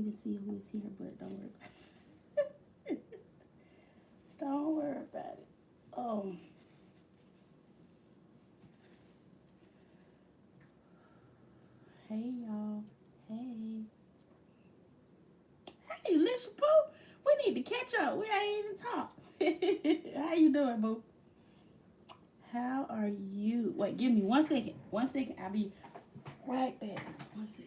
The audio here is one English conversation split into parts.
even see who is here, but don't worry about it. Don't worry about it. Hey y'all. Hey. Hey, listen, boo. We need to catch up. We ain't even talk. How you doing, boo? How are you? Wait, give me 1 second. 1 second. I'll be right back. 1 second.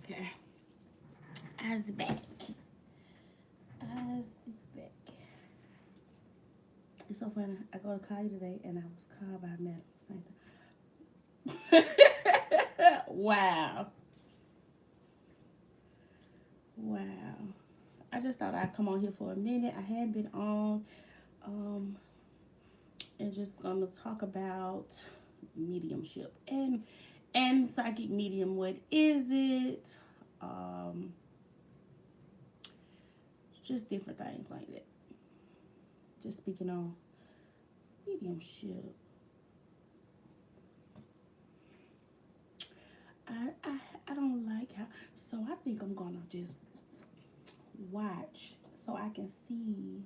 Okay. I's back. I's is back. It's so funny. I go to call you today and I was called by Madam. Wow. Wow. I just thought I'd come on here for a minute. I hadn't been on. Um, and just gonna talk about mediumship and psychic medium. What is it? Um, just different things like that. Just speaking on mediumship. I don't like how. So I think I'm gonna just watch so I can see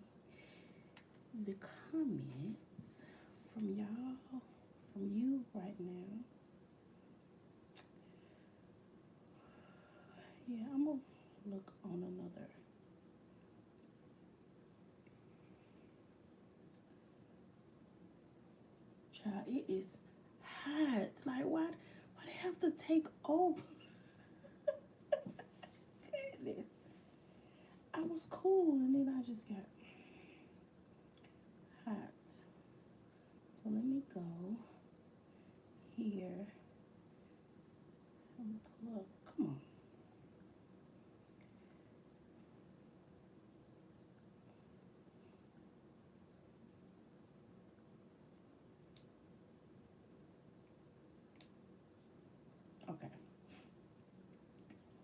the comments from y'all, from you right now. Yeah, I'm gonna look on another. Child, it is hot. Like, why they have to take over? Goodness. I was cool and then I just got hot. So let me go here and pull up. Come on. Okay.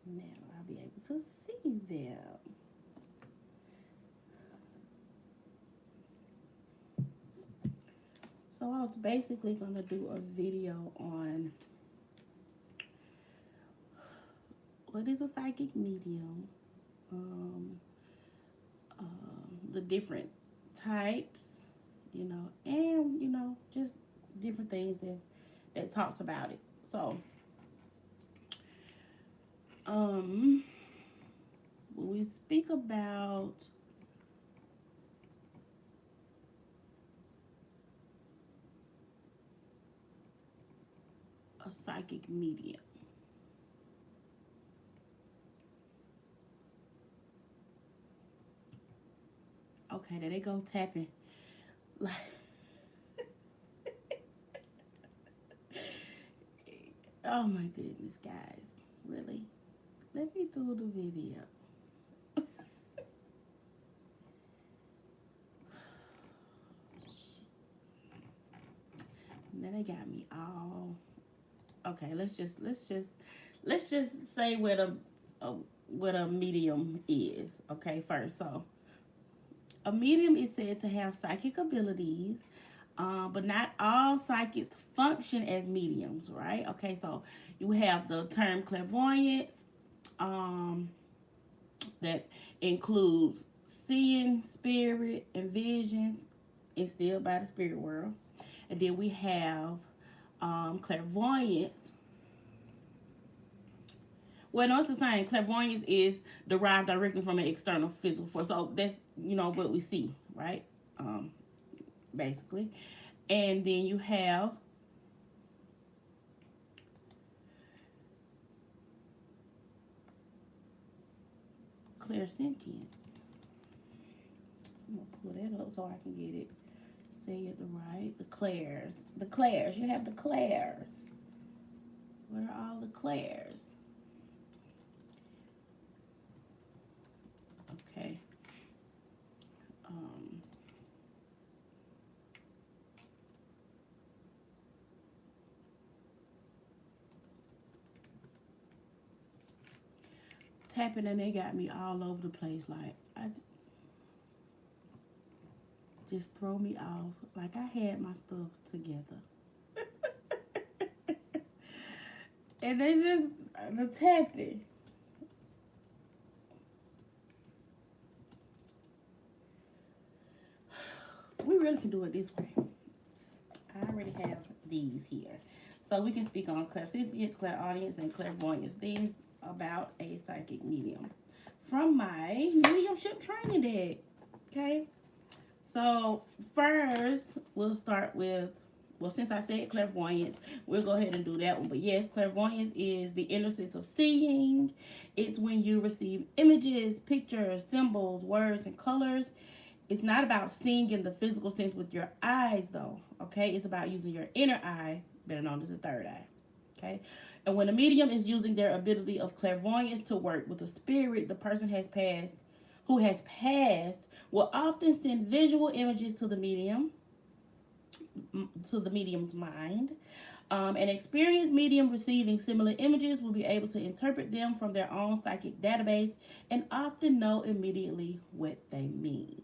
Now I'll be able to see them. So I was basically gonna do a video on what is a psychic medium, um, the different types, and just different things that talks about it. So, when we speak about a psychic medium, okay, there they go tapping. Like, oh my goodness, guys, really? Let me do the video. Now they got me all. Okay, let's just say what a medium is. Okay, first, so a medium is said to have psychic abilities, but not all psychics function as mediums, right? Okay, so you have the term clairvoyance, um, that includes seeing spirit and visions instilled by the spirit world. And then we have clairvoyance. Well, no, it's the same. Clairvoyance is derived directly from an external physical force. So that's, what we see, right? Um, basically. And then you have clairsentience. I'm going to pull that up so I can get it say it right. The Claires. The Claires. You have the Claires. What are all the Claires? Okay. Um, Tapping and they got me all over the place. Like, I just throw me off. Like I had my stuff together. And they just, the tapping. We really can do it this way. I already have these here. So we can speak on clairsentience, clairaudience, and clairvoyance. Things about a psychic medium from my mediumship training deck. Okay. So first, we'll start with, well, since I said clairvoyance, we'll go ahead and do that one. But yes, clairvoyance is the inner sense of seeing. It's when you receive images, pictures, symbols, words, and colors. It's not about seeing in the physical sense with your eyes, though. Okay, it's about using your inner eye, better known as the third eye. Okay, and when a medium is using their ability of clairvoyance to work with a spirit the person has passed, who has passed, will often send visual images to the medium's mind. An experienced medium receiving similar images will be able to interpret them from their own psychic database and often know immediately what they mean.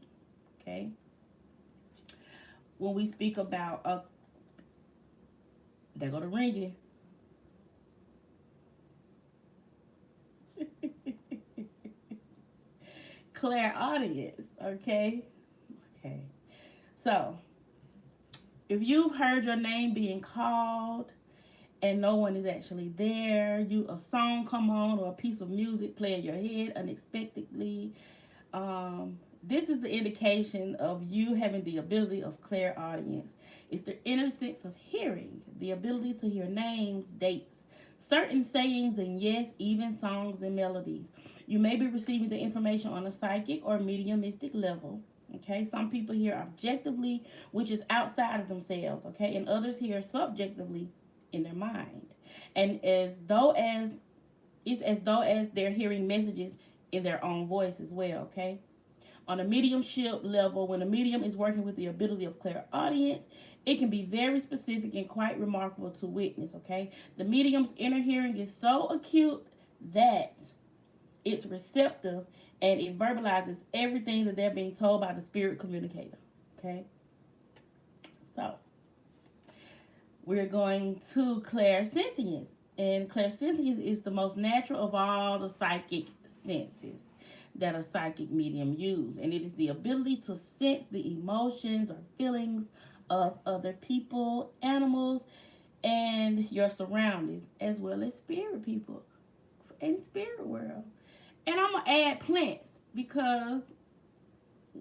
Okay. When we speak about they're gonna ring you. Clairaudience. Okay. Okay. So if you've heard your name being called and no one is actually there, you a song come on or a piece of music play in your head unexpectedly. This is the indication of you having the ability of clairaudience. It's the inner sense of hearing, the ability to hear names, dates, certain sayings, and yes, even songs and melodies. You may be receiving the information on a psychic or mediumistic level. Okay, some people hear objectively, which is outside of themselves. Okay, and others hear subjectively in their mind, and as though as they're hearing messages in their own voice as well. Okay, on a mediumship level, when a medium is working with the ability of clairaudience, it can be very specific and quite remarkable to witness. Okay, the medium's inner hearing is so acute that it's receptive and it verbalizes everything that they're being told by the spirit communicator. Okay, so we're going to clairsentience, and clairsentience is the most natural of all the psychic senses that a psychic medium uses, and it is the ability to sense the emotions or feelings of other people, animals, and your surroundings, as well as spirit people in spirit world. And I'm gonna add plants because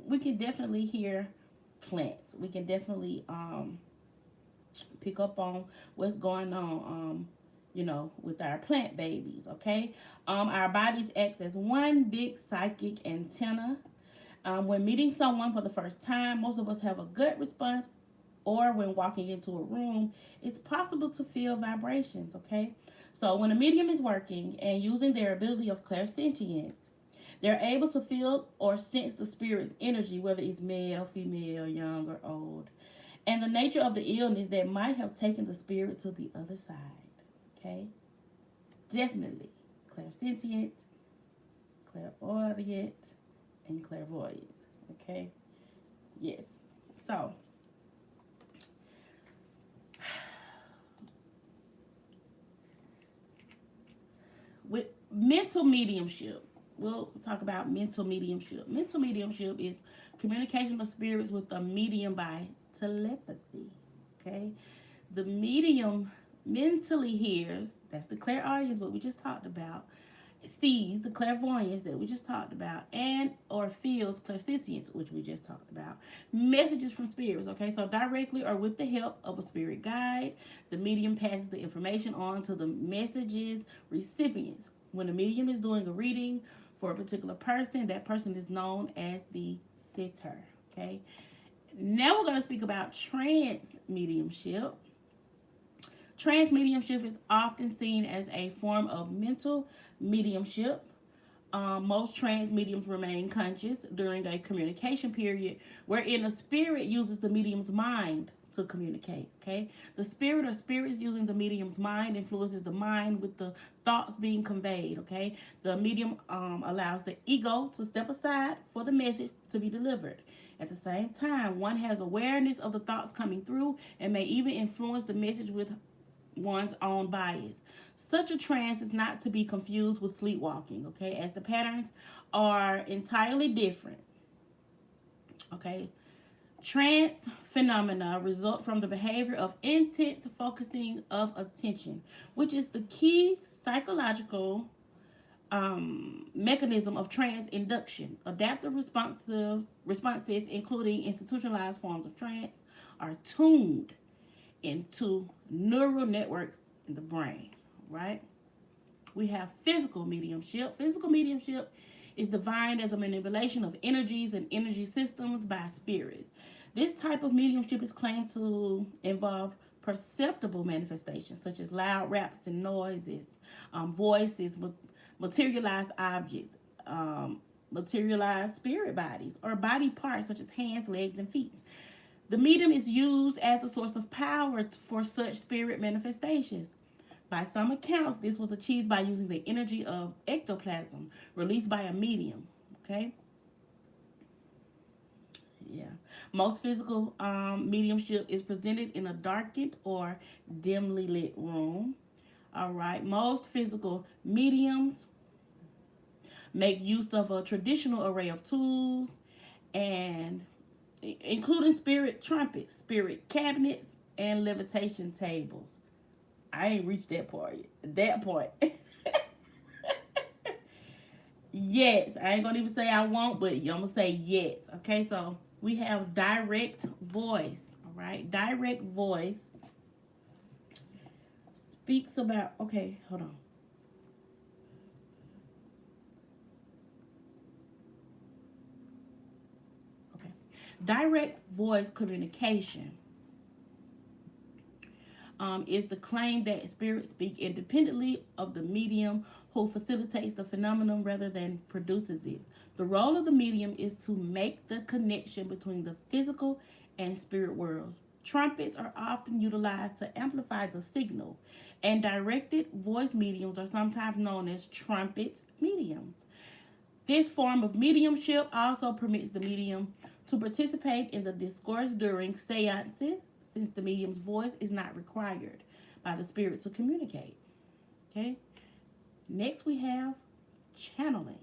we can definitely hear plants. We can definitely pick up on what's going on with our plant babies. Okay, our bodies act as one big psychic antenna. When meeting someone for the first time, most of us have a gut response, or when walking into a room, it's possible to feel vibrations. Okay, so when a medium is working and using their ability of clairsentience, they're able to feel or sense the spirit's energy, whether it's male, female, young, or old, and the nature of the illness that might have taken the spirit to the other side. Okay? Definitely clairsentient, clairaudient, and clairvoyant. Okay? Yes. So, with mental mediumship, we'll talk about mental mediumship. Mental mediumship is communication of spirits with a medium by telepathy. Okay? The medium mentally hears, that's the clairaudience, what we just talked about, sees, the clairvoyance that we just talked about, and or feels clairsentience, which we just talked about, messages from spirits. Okay, so directly or with the help of a spirit guide, the medium passes the information on to the messages recipients. When a medium is doing a reading for a particular person, that person is known as the sitter. Okay, Now we're going to speak about trance mediumship. Trance mediumship is often seen as a form of mental mediumship. Most trance mediums remain conscious during a communication period wherein a spirit uses the medium's mind to communicate. Okay, the spirit or spirits using the medium's mind influences the mind with the thoughts being conveyed. Okay, the medium allows the ego to step aside for the message to be delivered. At the same time, one has awareness of the thoughts coming through and may even influence the message with one's own bias. Such a trance is not to be confused with sleepwalking, okay, as the patterns are entirely different, okay. Trance phenomena result from the behavior of intense focusing of attention, which is the key psychological mechanism of trance induction. Adaptive responses, including institutionalized forms of trance, are tuned into neural networks in the brain, right? We have physical mediumship. Physical mediumship is defined as a manipulation of energies and energy systems by spirits. This type of mediumship is claimed to involve perceptible manifestations such as loud raps and noises, voices, materialized objects, materialized spirit bodies, or body parts such as hands, legs, and feet. The medium is used as a source of power for such spirit manifestations. By some accounts, this was achieved by using the energy of ectoplasm released by a medium. Okay? Yeah. Most physical mediumship is presented in a darkened or dimly lit room. All right. Most physical mediums make use of a traditional array of tools and including spirit trumpets, spirit cabinets, and levitation tables. I ain't reached that part yet. That part. Yes. I ain't gonna even say I won't, but I'm gonna say yet. Okay, so we have direct voice. All right. Direct voice speaks about okay, hold on. Okay. Direct voice communication is the claim that spirits speak independently of the medium who facilitates the phenomenon rather than produces it. The role of the medium is to make the connection between the physical and spirit worlds. Trumpets are often utilized to amplify the signal, and directed voice mediums are sometimes known as trumpet mediums. This form of mediumship also permits the medium to participate in the discourse during seances, since the medium's voice is not required by the spirit to communicate. Okay. Next, we have channeling.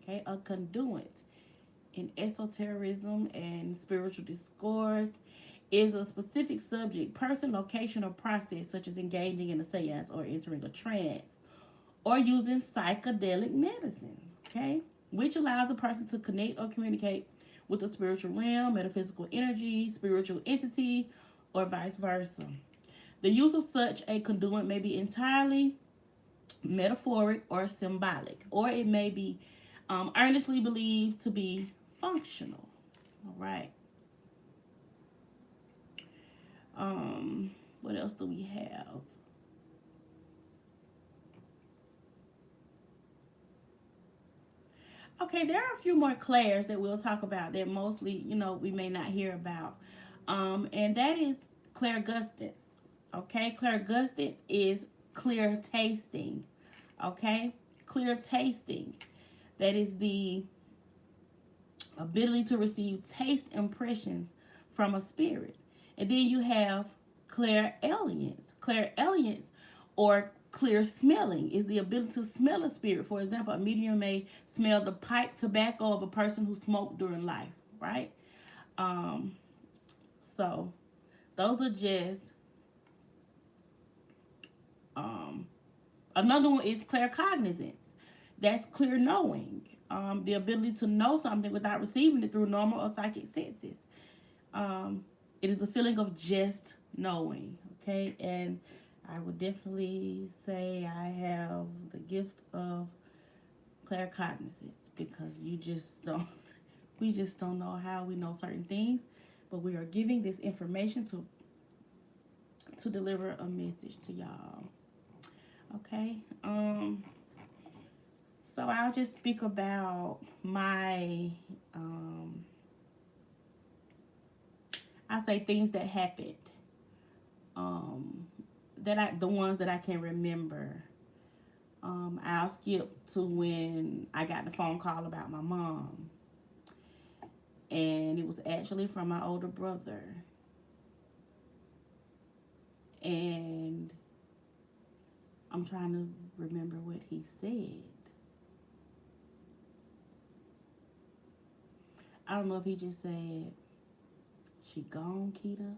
Okay, a conduit in esotericism and spiritual discourse is a specific subject, person, location, or process, such as engaging in a seance or entering a trance or using psychedelic medicine. Okay, which allows a person to connect or communicate with the spiritual realm, metaphysical energy, spiritual entity, or vice versa. The use of such a conduit may be entirely metaphoric or symbolic, or it may be earnestly believed to be functional. All right. What else do we have? Okay, there are a few more clairs that we'll talk about that mostly, we may not hear about. And that is clairgustance. Okay, clairgustance is clear tasting. Okay, clear tasting. That is the ability to receive taste impressions from a spirit. And then you have clairalience. Clairalience or clear smelling is the ability to smell a spirit. For example, a medium may smell the pipe tobacco of a person who smoked during life, right? Um, so those are just um, another one is claircognizance. That's clear knowing. The ability to know something without receiving it through normal or psychic senses. It is a feeling of just knowing, okay? And I would definitely say I have the gift of claircognizance because you just don't, we just don't know how we know certain things but we are giving this information to deliver a message to y'all. Okay. So I'll just speak about my I say things that happened. Um the ones that I can remember. I'll skip to when I got the phone call about my mom. And it was actually from my older brother. And I'm trying to remember what he said. I don't know if he just said, "She gone, Keita,"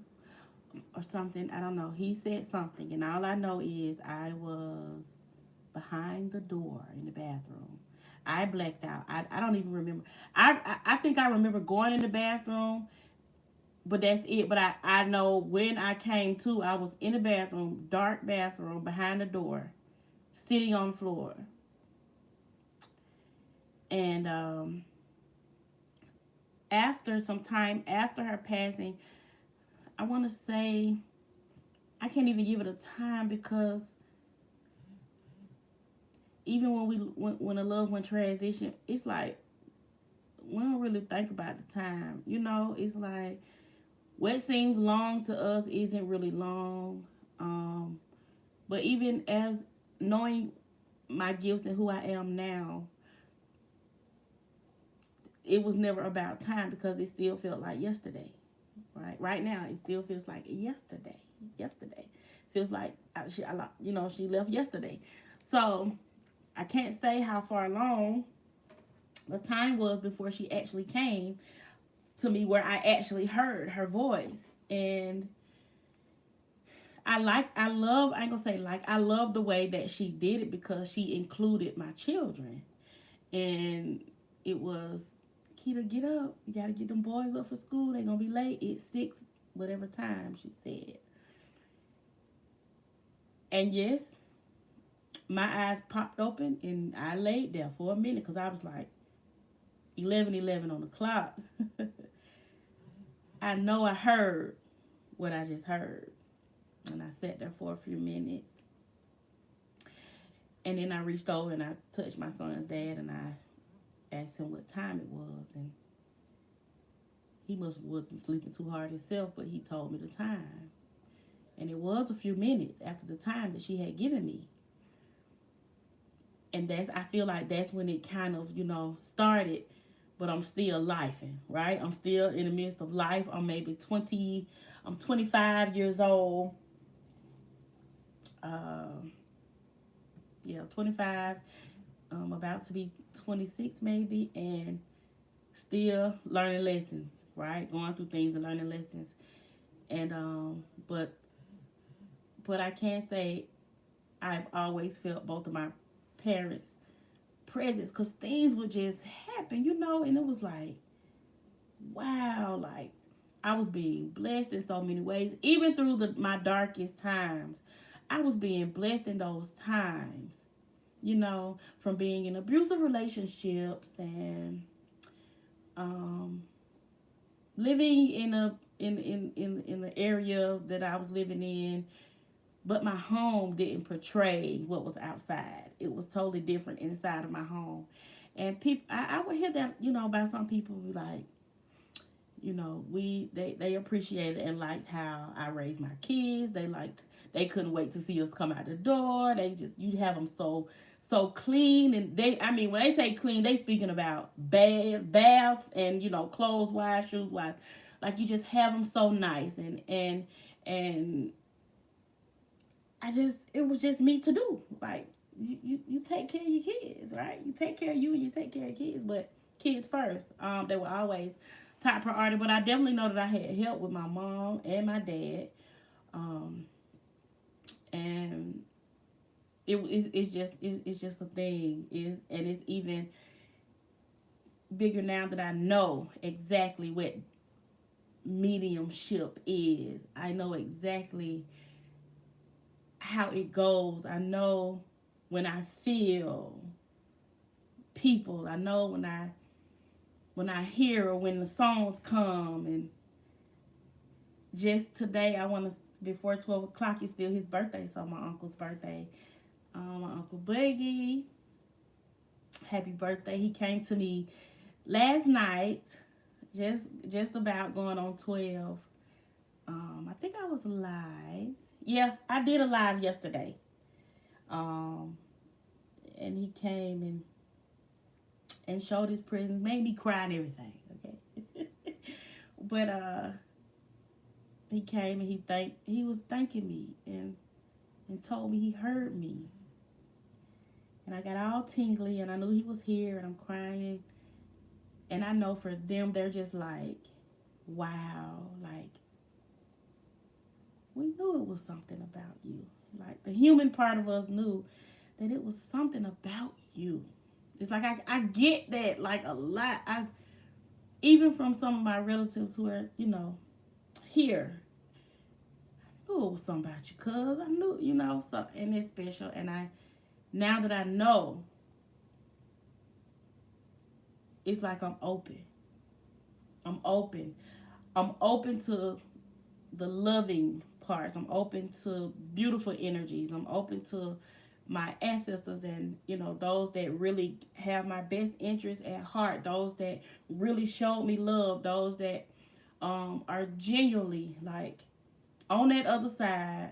or something. I don't know. He said something, and all I know is I was behind the door in the bathroom. I blacked out. I don't even remember. I think I remember going in the bathroom, but that's it. But I know when I came to, I was in the bathroom, dark bathroom, behind the door, sitting on the floor. And after some time after her passing, I want to say, I can't even give it a time because even when a loved one transition, it's like we don't really think about the time. It's like what seems long to us isn't really long. But even as knowing my gifts and who I am now, it was never about time because it still felt like yesterday. Right now, it still feels like yesterday. Yesterday feels like she left yesterday. So I can't say how far along the time was before she actually came to me where I actually heard her voice. And I ain't gonna say I love the way that she did it because she included my children. And it was, "Keita, get up. You gotta get them boys up for school. They're gonna be late. It's 6, whatever time," she said. And yes, my eyes popped open and I laid there for a minute because I was like, 11:11 on the clock. I know I heard what I just heard. And I sat there for a few minutes. And then I reached over and I touched my son's dad and I asked him what time it was. And he wasn't sleeping too hard himself, but he told me the time. And it was a few minutes after the time that she had given me. And I feel like that's when it kind of, started, but I'm still lifing, right? I'm still in the midst of life. I'm 25 years old. Yeah, 25. I'm about to be 26 maybe, and still learning lessons, right? Going through things and learning lessons. And but I can't say I've always felt both of my parents' presence because things would just happen, and it was like, wow, like I was being blessed in so many ways. Even through my darkest times, I was being blessed in those times, from being in abusive relationships and living in the area that I was living in, but my home didn't portray what was outside. It was totally different inside of my home. And people, I would hear that, about some people who like, they appreciated and liked how I raised my kids. They couldn't wait to see us come out the door. You'd have them so clean. And when they say clean, they speaking about baths and, clothes wise, shoes wise. Like you just have them so nice and it was just me to do. Like you take care of your kids, right? You take care of you and you take care of kids, but kids first. They were always top priority, but I definitely know that I had help with my mom and my dad. And it's just a thing. And it's even bigger now that I know exactly what mediumship is. I know exactly how it goes. I know when I feel people. I know when I hear or when the songs come, and just today, I want to, before 12 o'clock, it's still his birthday. So my uncle's birthday. My Uncle Buggy, happy birthday. He came to me last night, just about going on 12. I think I was live. Yeah, I did a live yesterday. Um, and he came and showed his presence, made me cry and everything. Okay, but he came and he was thanking me and told me he heard me, and I got all tingly and I knew he was here and I'm crying, and I know for them they're just like, wow, like we knew it was something about you. Like the human part of us knew that it was something about you. It's like I get that like a lot. I even from some of my relatives who are, here. I knew it was something about you, cuz I knew, so and it's special. And I now that I know, it's like I'm open. I'm open. I'm open to the loving parts. I'm open to beautiful energies. I'm open to my ancestors and those that really have my best interests at heart, those that really showed me love, those that are genuinely like on that other side,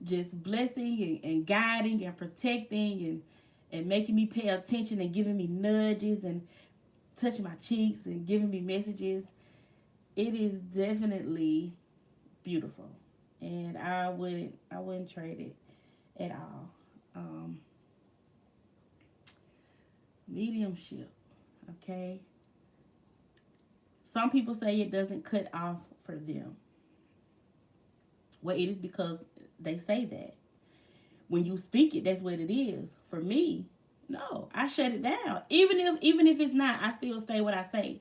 just blessing and guiding and protecting and making me pay attention and giving me nudges and touching my cheeks and giving me messages. It is definitely beautiful, and I wouldn't trade it at all. Um, Mediumship, okay. Some people say it doesn't cut off for them. Well, it is because they say that when you speak it, that's what it is. For me, no, I shut it down. Even if it's not, I still say what I say,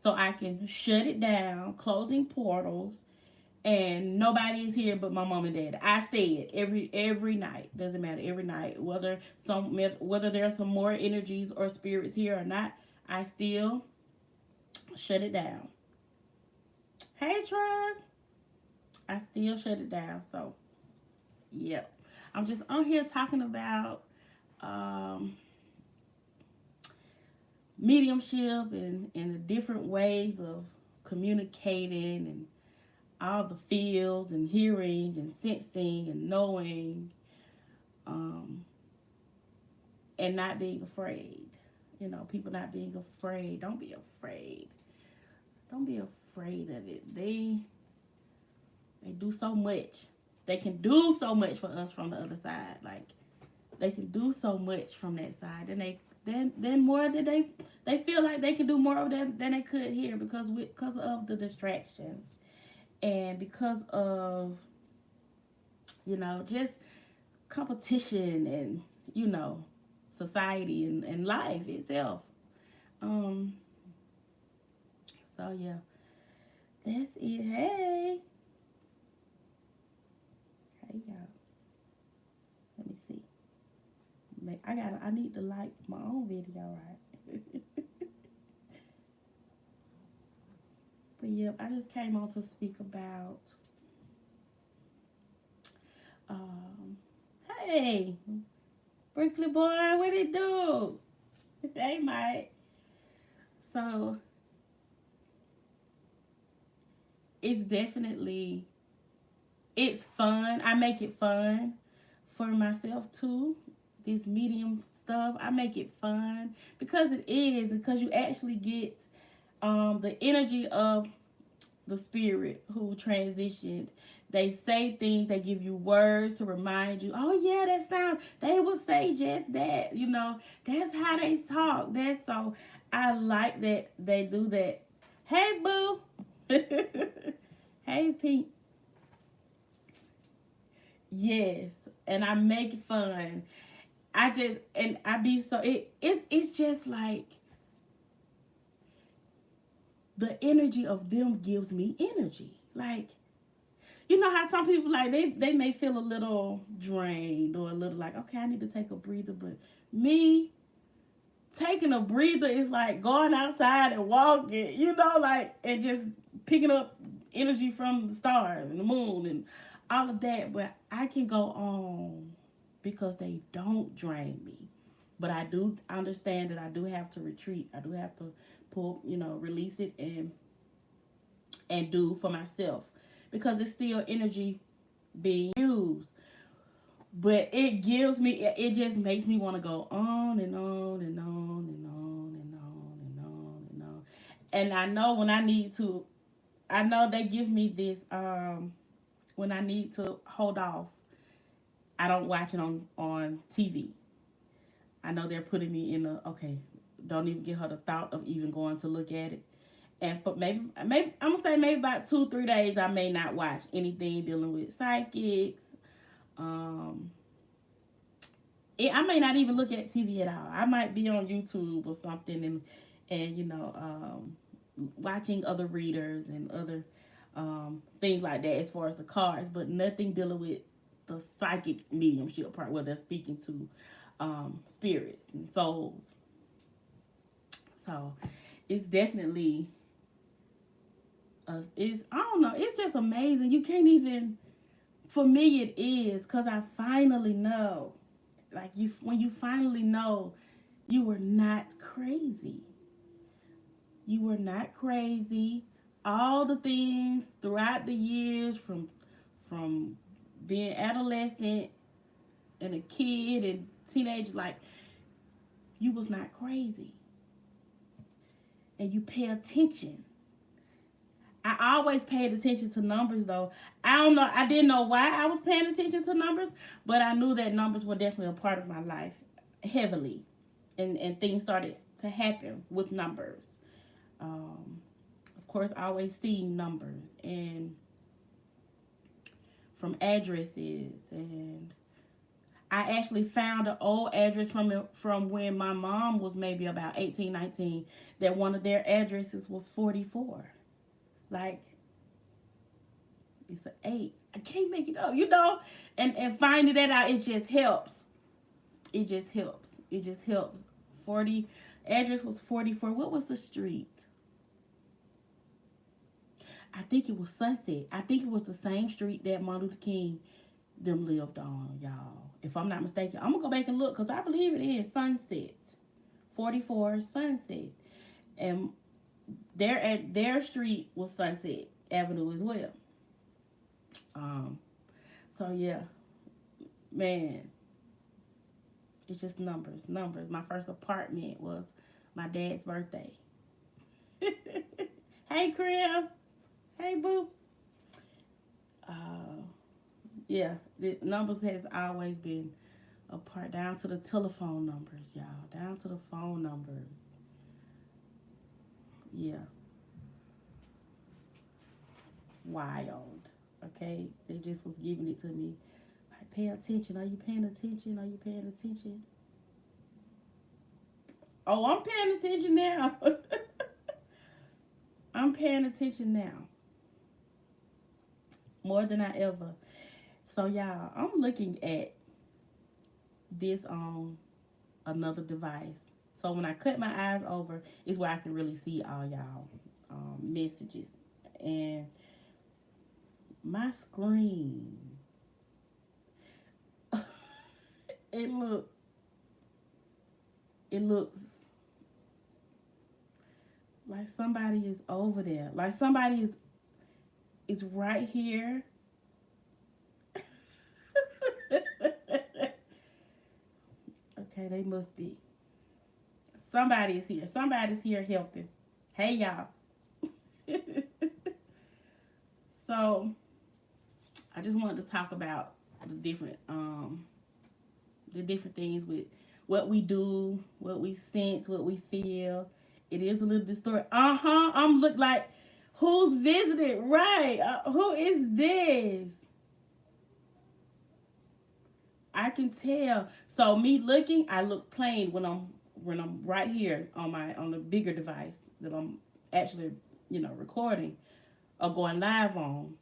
so I can shut it down, closing portals, and nobody is here but my mom and dad. I say it every night. Doesn't matter every night whether there's some more energies or spirits here or not. I still shut it down. Hey, Trust. I still shut it down. So, yep. I'm just on here talking about um, mediumship and the different ways of communicating and all the feels and hearing and sensing and knowing, um, and not being afraid. People not being afraid. Don't be afraid. Don't be afraid of it. They do so much. They can do so much for us from the other side. Like they can do so much from that side, and then more than they feel like they can do more of them than they could here because of the distractions and because of just competition and society and life itself. Um. So yeah, that's it. Hey y'all. Let me see. I need to like my own video, right? But yep, I just came on to speak about. Um, hey, Brickley boy, what it do? Hey, Mike. So it's definitely it's fun. I make it fun for myself too. This medium stuff, I make it fun because it is because you actually get the energy of the spirit who transitioned. They say things, they give you words to remind you, oh yeah, that sound, they will say just that, that's how they talk. That's so I like that they do that. Hey boo. Hey Pete. Yes. And I make fun. I be so it's just like the energy of them gives me energy. Like, you know how some people like they may feel a little drained or a little like, okay, I need to take a breather, but me taking a breather is like going outside and walking, like and just picking up energy from the stars and the moon and all of that. But I can go on because they don't drain me. But I do understand that I do have to retreat. I do have to pull, release it and do for myself because it's still energy being used. But it gives me, it just makes me want to go on and on and on and on and on and on and on. And I know when I need to, I know they give me this, when I need to hold off, I don't watch it on TV. I know they're putting me in a, okay, don't even give her the thought of even going to look at it. And for maybe I'm gonna say maybe about 2 3 days I may not watch anything dealing with psychics. Um, I may not even look at TV at all. I might be on YouTube or something and watching other readers and other things like that as far as the cards, but nothing dealing with the psychic mediumship part where they're speaking to spirits and souls. So it's definitely it's I don't know, it's just amazing. You can't even, for me it is, because I finally know, like, you when you finally know you were not crazy. You were not crazy. All the things throughout the years from being adolescent and a kid and teenage, like, you was not crazy. And you pay attention. I always paid attention to numbers, though. I don't know. I didn't know why I was paying attention to numbers, but I knew that numbers were definitely a part of my life heavily. And things started to happen with numbers. Of course, I always see numbers and from addresses. And I actually found an old address from when my mom was maybe about 18, 19, that one of their addresses was 44. Like, it's an 8. I can't make it up, and finding that out, it just helps. It just helps. It just helps. 40 address was 44. What was the street? I think it was Sunset. I think it was the same street that Martin Luther King them lived on, y'all. If I'm not mistaken, I'm gonna go back and look because I believe it is Sunset, 44 Sunset, and their street was Sunset Avenue as well. So yeah, man, it's just numbers. My first apartment was my dad's birthday. Hey, Crib. Hey, boo. Yeah, the numbers has always been a part, down to the telephone numbers, y'all. Down to the phone numbers. Yeah. Wild. Okay? They just was giving it to me. Like, pay attention. Are you paying attention? Are you paying attention? Oh, I'm paying attention now. I'm paying attention now. More than I ever. So, y'all, I'm looking at this on another device. So when I cut my eyes over, it's where I can really see all y'all messages. And my screen, it looks like somebody is over there. Like somebody is right here. Okay, they must be. Somebody is here. Somebody's here helping. Hey, y'all. So, I just wanted to talk about the different things with what we do, what we sense, what we feel. It is a little distorted. I'm look like, who's visiting? Right. Who is this? I can tell. So me looking, I look plain when I'm right here on the bigger device that I'm actually, recording or going live on.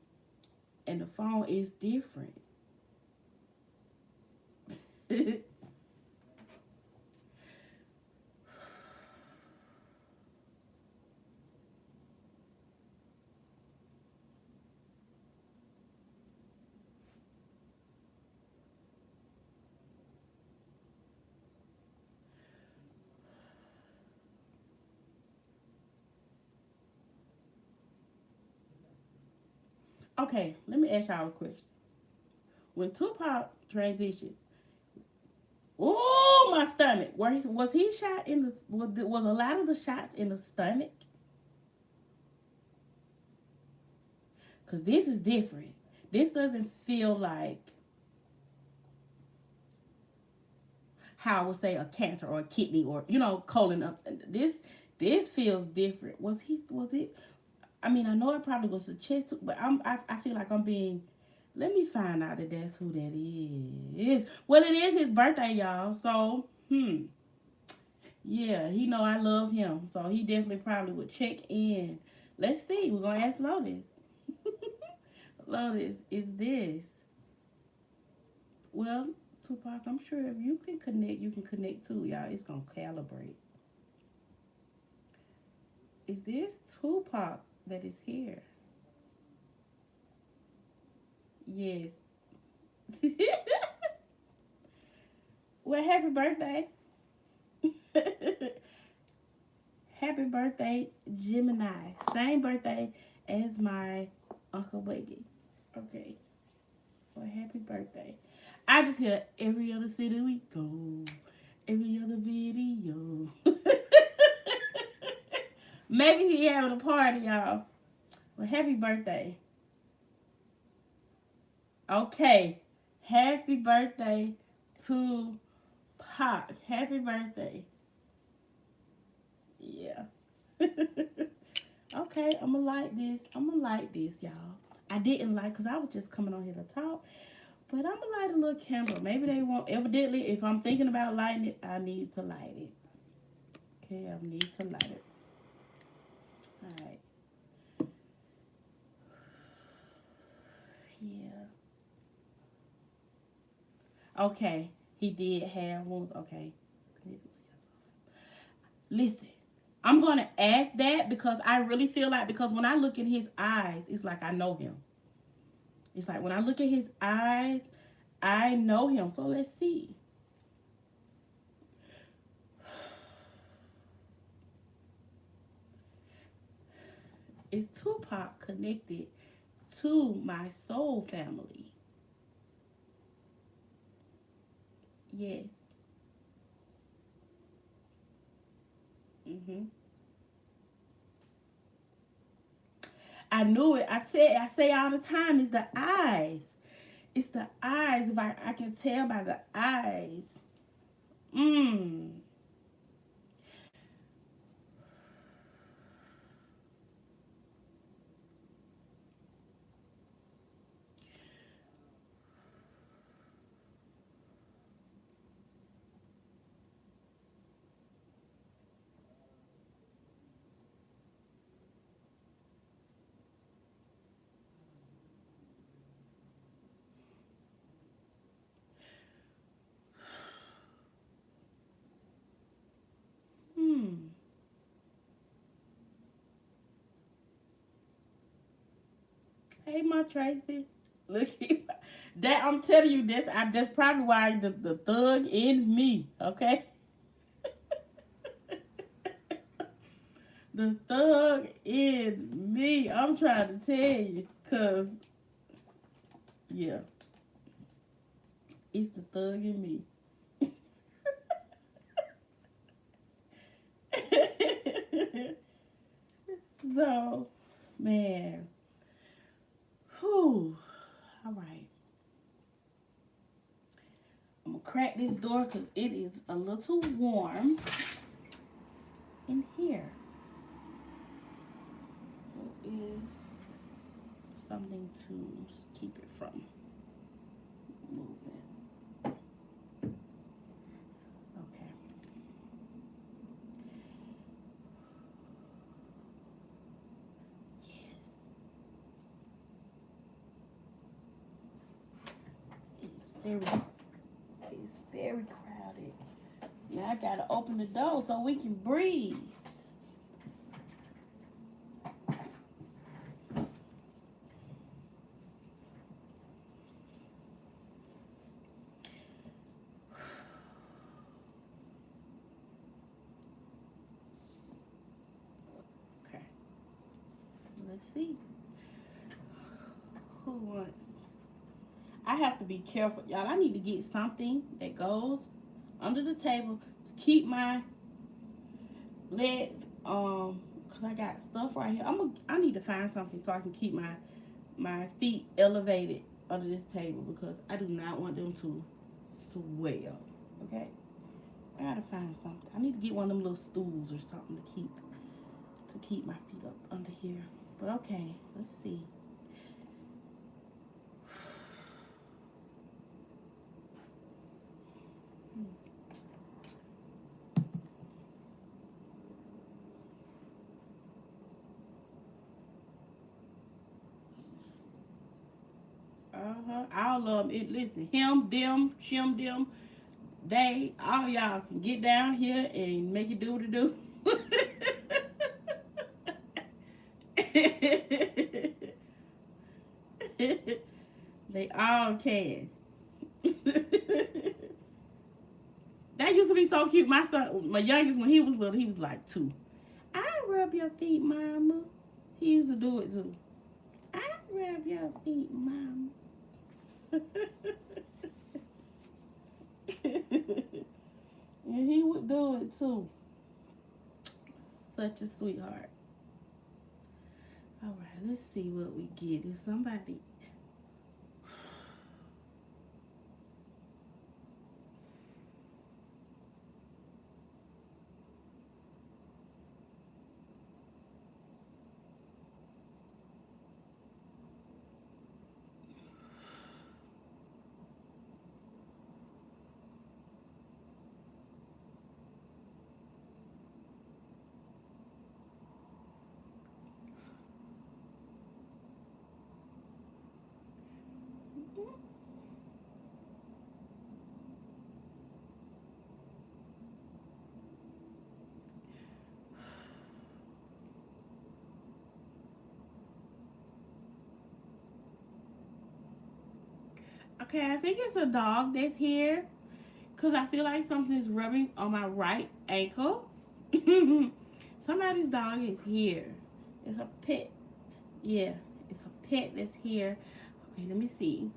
And the phone is different. Okay, let me ask y'all a question. When Tupac transitioned, oh my stomach. Was he shot in the was a lot of the shots in the stomach? Cause this is different. This doesn't feel like how I would say a cancer or a kidney or colon. This feels different. Was it? I mean, I know it probably was the chest, but I feel like I'm being. Let me find out that that's who that is. Well, it is his birthday, y'all. So, yeah, he know I love him, so he definitely probably would check in. Let's see. We're gonna ask Lotus. Lotus, is this? Well, Tupac, I'm sure if you can connect, you can connect too, y'all. It's gonna calibrate. Is this Tupac that is here? Yes. Well, happy birthday. Happy birthday, Gemini. Same birthday as my Uncle Wiggy. Okay. Well, happy birthday. I just hear every other city we go, every other video. Maybe he having a party, y'all. Well, happy birthday. Okay. Happy birthday to Pac. Happy birthday. Yeah. Okay, I'm gonna like this. I'm gonna like this, y'all. I didn't like because I was just coming on here to talk, but I'm gonna light a little candle. Maybe they won't. Evidently, if I'm thinking about lighting it, I need to light it. Okay, I need to light it. All right. Yeah. Okay. He did have wounds. Okay. Listen, I'm gonna ask that because I really feel like because when I look in his eyes, it's like I know him. It's like when I look at his eyes, I know him. So let's see. Is Tupac connected to my soul family? Yes. Hmm. I knew it. I say all the time, it's the eyes. It's the eyes. If I can tell by the eyes. Mmm. Hmm. Hey, my Tracy. Look, that I'm telling you this. That's probably why the thug in me. Okay, the thug in me. I'm trying to tell you, cause yeah, it's the thug in me. So, man, whew. All right, I'm gonna crack this door because it is a little warm in here. What is something to keep it from moving? Okay. Yes. It's very crowded. Now I gotta open the door so we can breathe. Okay. Let's see. once. I have to be careful, y'all. I need to get something that goes under the table to keep my legs, cause I got stuff right here. I need to find something so I can keep my feet elevated under this table because I do not want them to swell. Okay, I gotta find something. I need to get one of them little stools or something to keep my feet up under here. But okay, let's see. All of them. Listen, him, them, shim, them, they, all y'all can get down here and make it do what it do. They all can. That used to be so cute. My son, my youngest, when he was little, he was like 2. I rub your feet, mama. He used to do it too. I rub your feet, mama. And he would do it too. Such a sweetheart. All right, let's see what we get. Is somebody? Okay, I think it's a dog that's here. Because I feel like something is rubbing on my right ankle. Somebody's dog is here. It's a pet. Yeah, it's a pet that's here. Okay, let me see.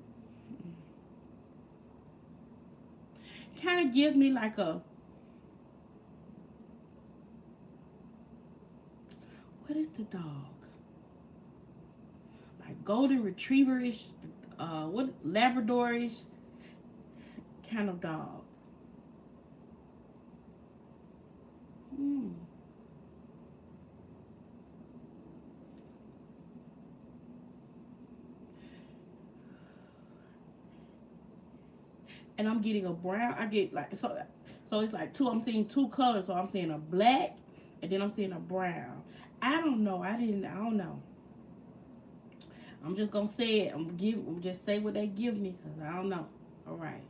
Kind of gives me like a... What is the dog? Like golden retrieverish, Labradorish kind of dog. And I'm getting a brown. I get like so it's like two. I'm seeing 2 colors. So I'm seeing a black, and then I'm seeing a brown. I don't know. I don't know. I'm just gonna say it. I'm just say what they give me because I don't know. All right.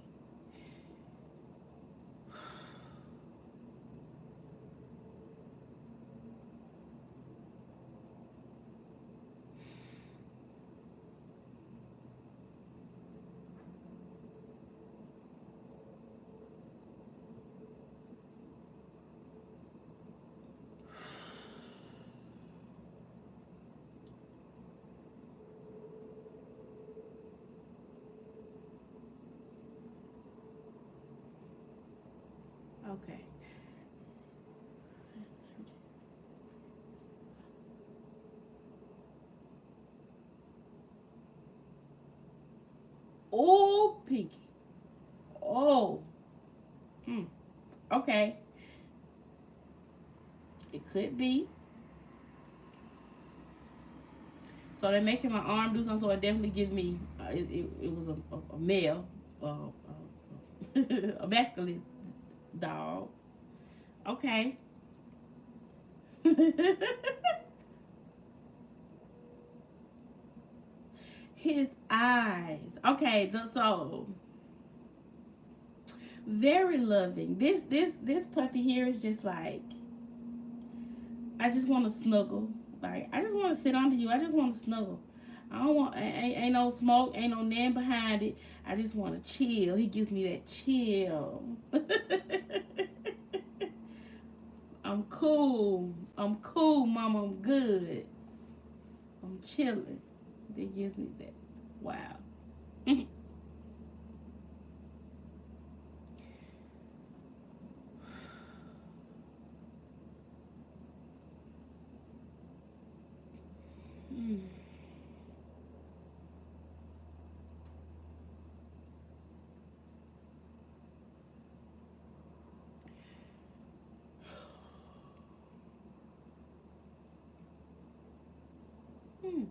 Okay. Oh, Pinky. Oh. Okay. It could be. So they're making my arm do something. So it definitely gives me. It was a male, a masculine dog. Okay. His eyes. Okay, so very loving. This puppy here is just like I just want to snuggle. Like I just want to sit under you. I just want to snuggle. I don't want ain't no smoke, ain't no nan behind it. I just want to chill. He gives me that chill. I'm cool. I'm cool, mama. I'm good. I'm chilling. He gives me that. Wow. Mm. Mm.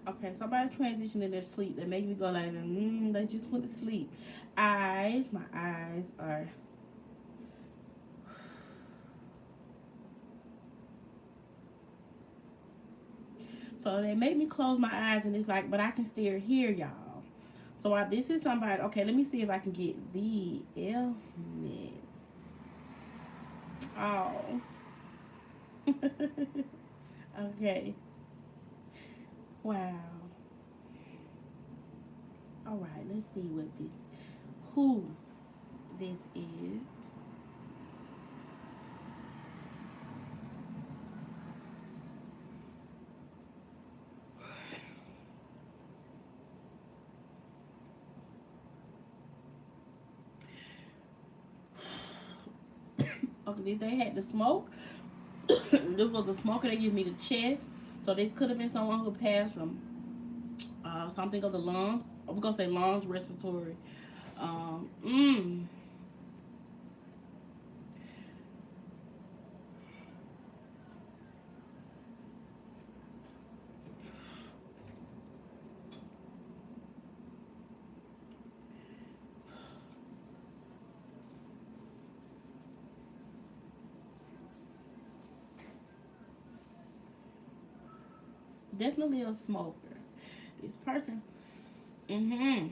Okay, somebody transitioned in their sleep. They make me go like, they just went to sleep. My eyes are. So they make me close my eyes, and it's like, but I can still hear y'all. So this is somebody. Okay, let me see if I can get the ailment. Oh. Okay. Wow. All right. Let's see who this is. Okay, they had the smoke. This was a smoker. They give me the chest. So this could have been someone who passed from something of the lungs. We're gonna say lungs, respiratory. Um, mm, Definitely a smoker. This person. Mm-hmm.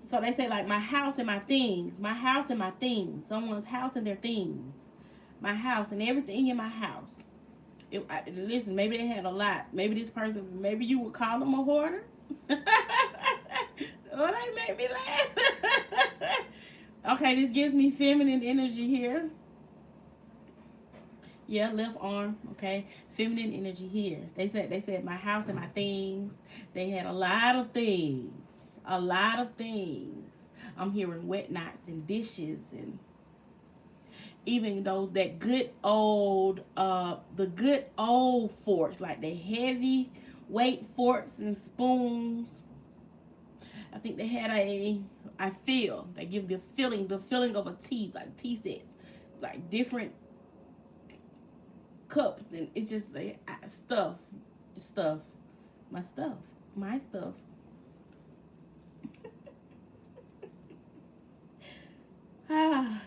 So they say like my house and my things, my house and my things, someone's house and their things, my house and everything in my house. Listen, maybe they had a lot. Maybe this person, maybe you would call them a hoarder. Oh, they make me laugh. Okay, this gives me feminine energy here. Yeah, left arm. Okay, feminine energy here. They said my house and my things. They had a lot of things, a lot of things. I'm hearing wet knots and dishes and even though that good old the good old forks like the heavy weight forks and spoons. I think they had I feel they give the feeling of a tea, like tea sets, like different cups, and it's just like stuff my stuff my stuff. Ah.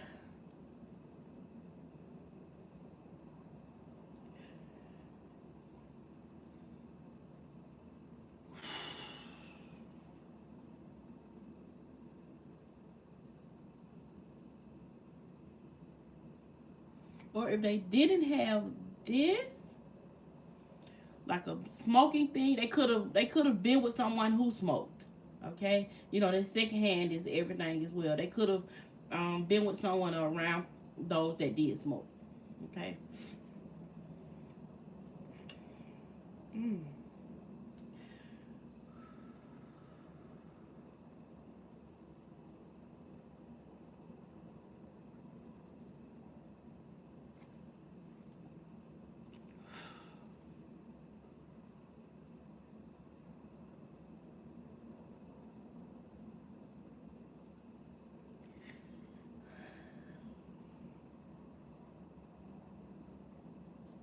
Or if they didn't have this, like a smoking thing, they could have been with someone who smoked. Okay, their second hand is everything as well. They could have been with someone around those that did smoke. Okay. Mm.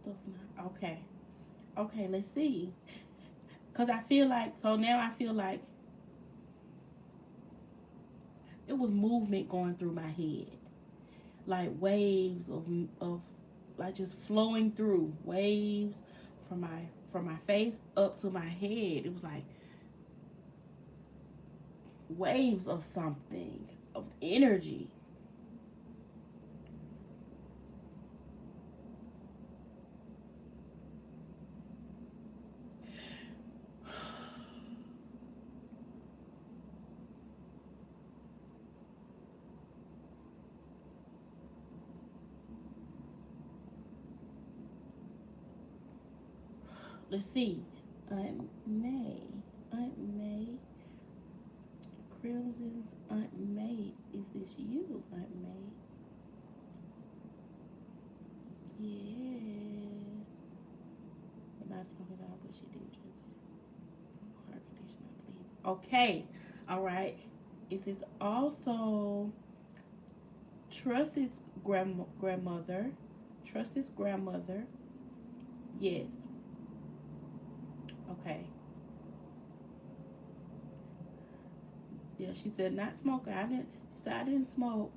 Stuff not okay. Okay, let's see. Cause I feel like so now I feel like it was movement going through my head, like waves of like just flowing through waves from my face up to my head. It was like waves of something of energy. Let's see. Aunt May. Aunt May. Crimson's Aunt May. Is this you, Aunt May? Yeah. Not smoking out, but she did drink heart condition, I believe. Okay. All right. It says also Trust's grandmother. Trust's grandmother. Yes. Okay. Yeah, she said not smoker. I didn't. She said I didn't smoke,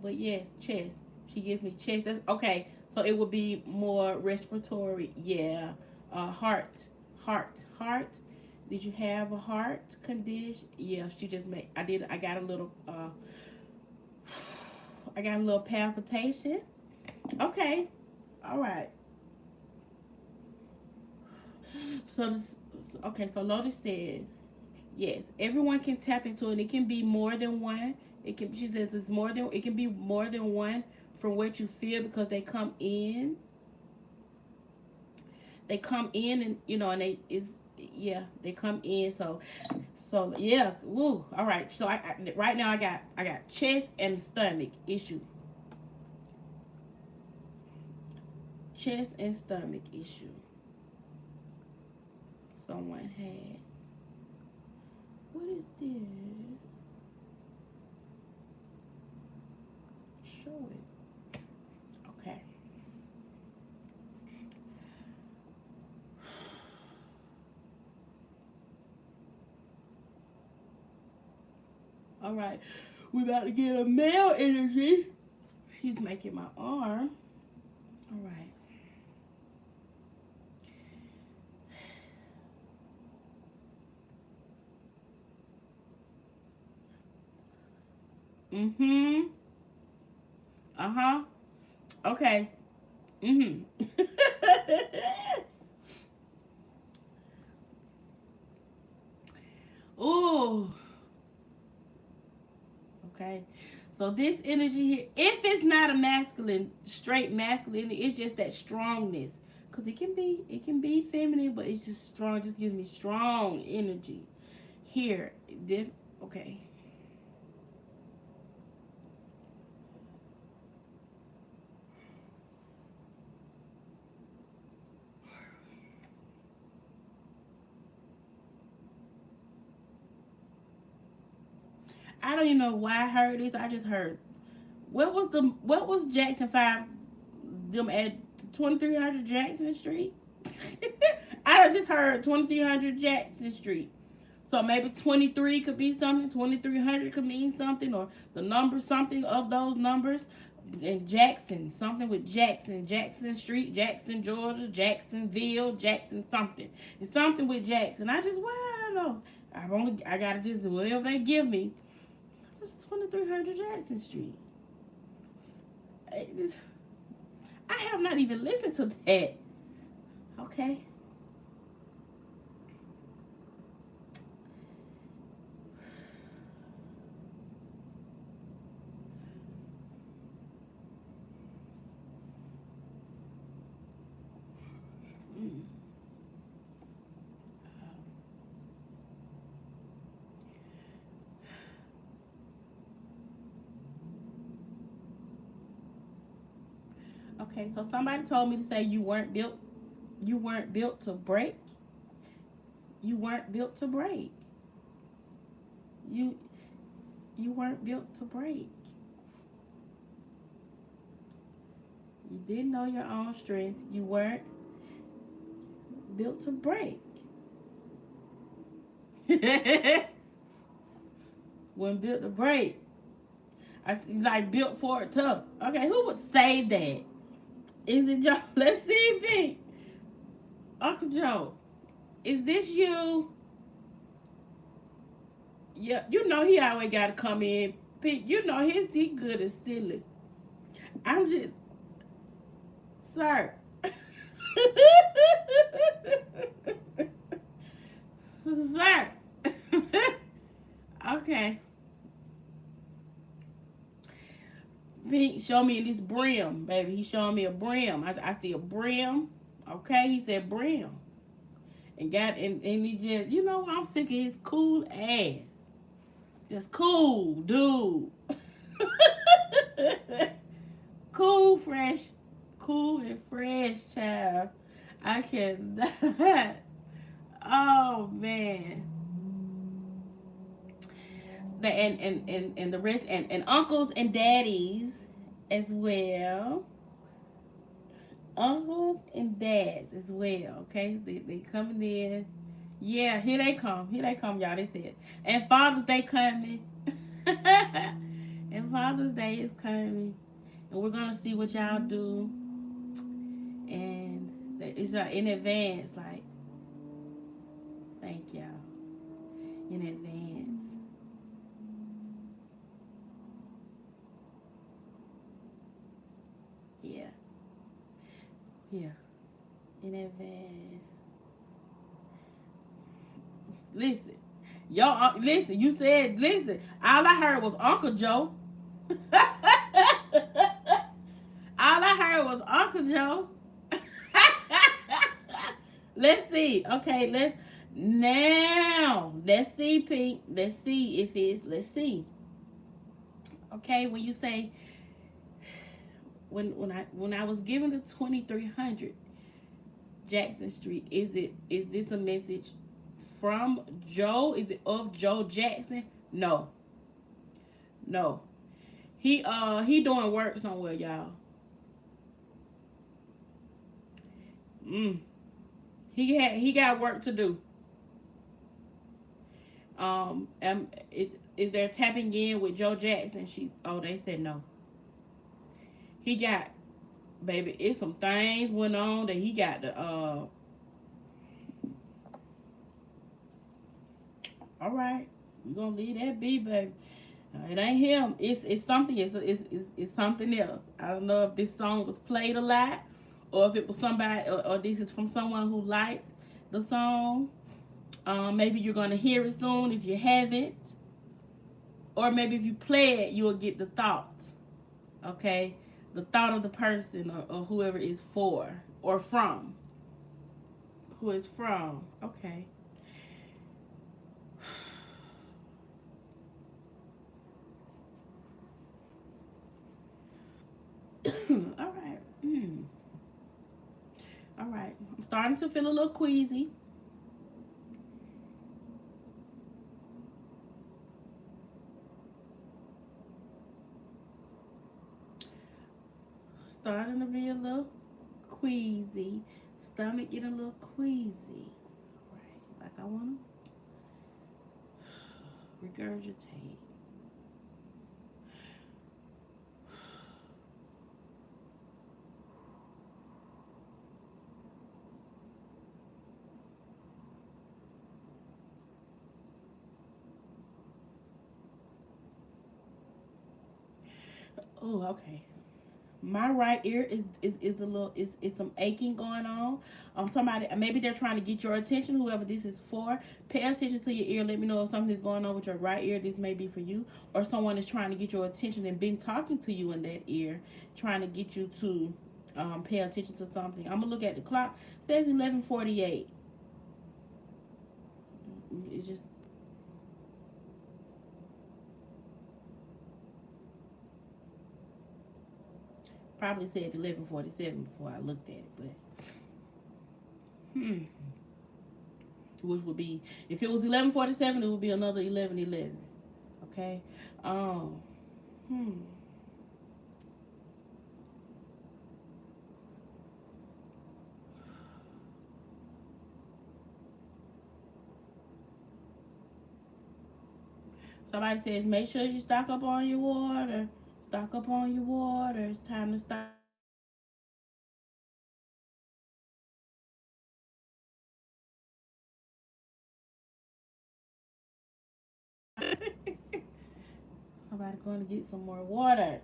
but yes, chest. She gives me chest. That's okay. So it would be more respiratory. Yeah. Heart. Did you have a heart condition? Yeah, she just made. I did. I got a little. I got a little palpitation. Okay. All right. So, okay. So Lotus says yes. Everyone can tap into it. It can be more than one. It can. She says it's more than. It can be more than one from what you feel because they come in. They come in and and they it's yeah they come in so yeah. Woo. All right. So I right now I got chest and stomach issue. Chest and stomach issue. Someone has. What is this? Show it. Okay. All right. We about to get a male energy. He's making my arm. All right. Mm-hmm. Uh-huh. Okay. Mm-hmm. Ooh. Okay. So this energy here, if it's not a masculine, straight masculine, it's just that strongness. Cause it can be feminine, but it's just strong. Just gives me strong energy. Here, okay. I don't even know why I heard this. I just heard. What was Jackson 5 them at 2300 Jackson Street? I just heard 2300 Jackson Street. So maybe 23 could be something, 2300 could mean something, or the number something of those numbers. And Jackson, something with Jackson, Jackson Street, Jackson, Georgia, Jacksonville, Jackson something. It's something with Jackson. I don't know. I gotta just do whatever they give me. It's 2300 Jackson Street. I have not even listened to that. Okay. Mm. Okay, so somebody told me to say you weren't built to break. You weren't built to break. You you weren't built to break. You didn't know your own strength. You weren't built to break. Wasn't built to break. I like built for it tough. Okay, who would say that? Is it Joe? Let's see, Pink. Uncle Joe, is this you? Yeah, you know he always gotta come in. Pink, you know he good as silly. I'm just sir. Sir. Okay. Pink show me this brim, baby. He showing me a brim. I see a brim. Okay, he said brim. and he just, you know, I'm sick of his cool ass. Just cool, dude. Cool, fresh, cool and fresh, child. I can. Oh man. And the rest and uncles and daddies as well. Uncles and dads as well. Okay, they coming in. Yeah, here they come. Here they come, y'all. They said, and Father's Day coming. And Father's Day is coming, and we're gonna see what y'all do. And it's in advance. Like, thank y'all in advance. Yeah, yeah, in advance. Listen, y'all. Listen, you said listen. All I heard was Uncle Joe. All I heard was Uncle Joe. Let's see. Okay, let's see, Pink. Let's see if it's let's see. Okay, when you say when I was given the 2300 Jackson Street, is this a message from Joe? Is it of Joe Jackson? No. No. He doing work somewhere, y'all. Mm. He got work to do. Is there tapping in with Joe Jackson? They said no. He got baby. It's some things went on that he got to. All right, we gonna leave that be, baby. It ain't him. It's something. It's something else. I don't know if this song was played a lot, or if it was somebody, or this is from someone who liked the song. Maybe you're gonna hear it soon if you haven't, or maybe if you play it, you'll get the thought. Okay, the thought of the person or whoever is for or from, who is from. Okay. All right. All right. I'm starting to feel a little queasy. Starting to be a little queasy. Stomach getting a little queasy. Right. Like I want to regurgitate. Oh, okay. My right ear is a little is some aching going on. Somebody maybe they're trying to get your attention. Whoever this is for, pay attention to your ear. Let me know if something's going on with your right ear. This may be for you, or someone is trying to get your attention and been talking to you in that ear, trying to get you to pay attention to something. I'm gonna look at the clock. It says 11:48. It just probably said 11:47 before I looked at it, but which would be if it was 11:47, it would be another 11:11. Okay. Um. Hmm. Somebody says make sure you stock up on your water. Stock up on your water. It's time to stop. Somebody going to get some more water.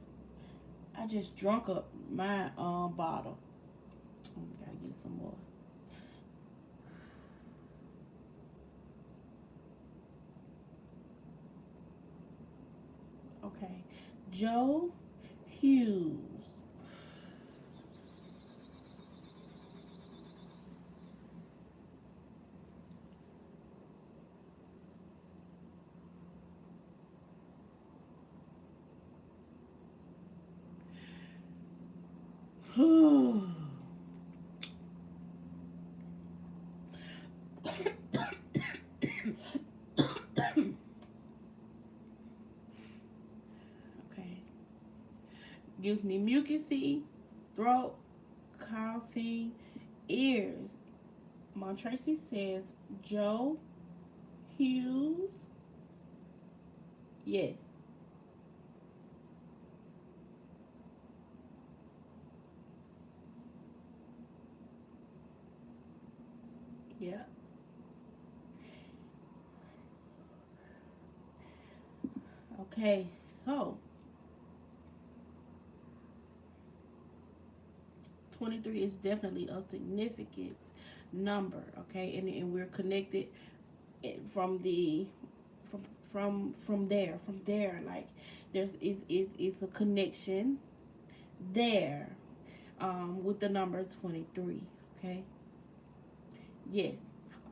I just drunk up my bottle. Gotta get some more. Okay. Joe Hughes. Okay. Gives me mucusy, throat, coughing, ears. Montracy says Joe Hughes. Yes. Yeah. Okay. So 23 is definitely a significant number. Okay, and we're connected from the from there. Like there's is a connection there with the number 23. Okay. Yes.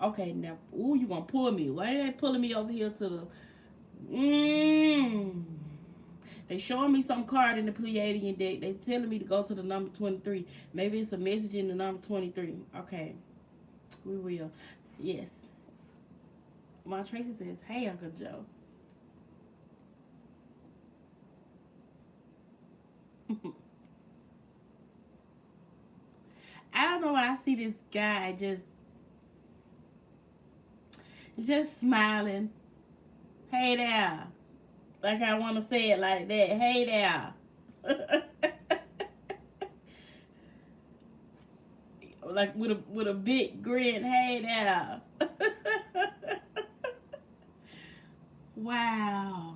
Okay. Now, ooh, you gonna pull me? Why are they pulling me over here to the? Mm. They showing me some card in the Pleiadian deck. They telling me to go to the number 23. Maybe it's a message in the number 23. Okay, we will. Yes. My Tracy says, "Hey, Uncle Joe." I don't know why I see this guy just smiling. Hey there. Like I want to say it like that. Hey there. Like with a big grin. Hey there. Wow.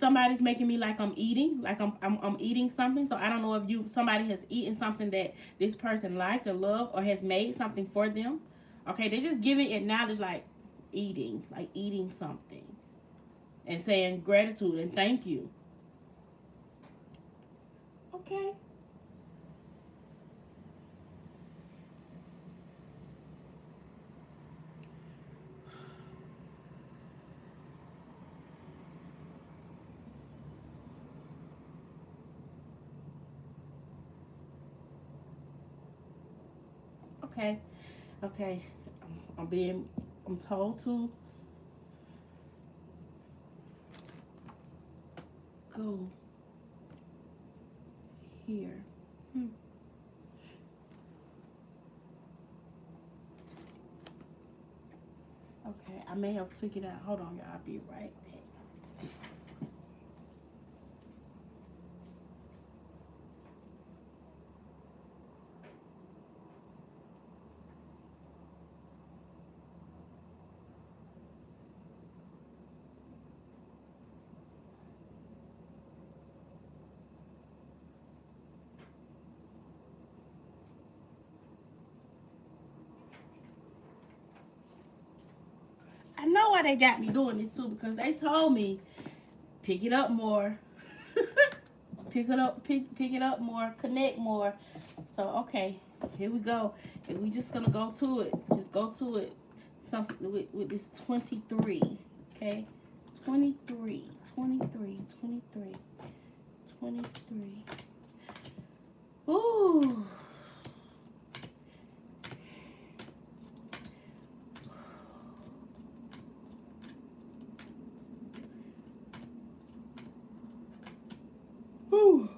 Somebody's making me like I'm eating, like I'm eating something. So I don't know if somebody has eaten something that this person liked or loved or has made something for them. Okay, they're just giving it knowledge like eating something and saying gratitude and thank you. Okay. Okay. Okay. I'm being I'm told to go here. Hmm. Okay, I may have took it out. Hold on, y'all. I'll be right back. I know why they got me doing this too because they told me pick it up more, pick it up more, connect more. So okay, here we go, and we just gonna go to it. Just go to it. Something with this 23. Okay, 23, 23, 23, 23. Ooh. Ooh.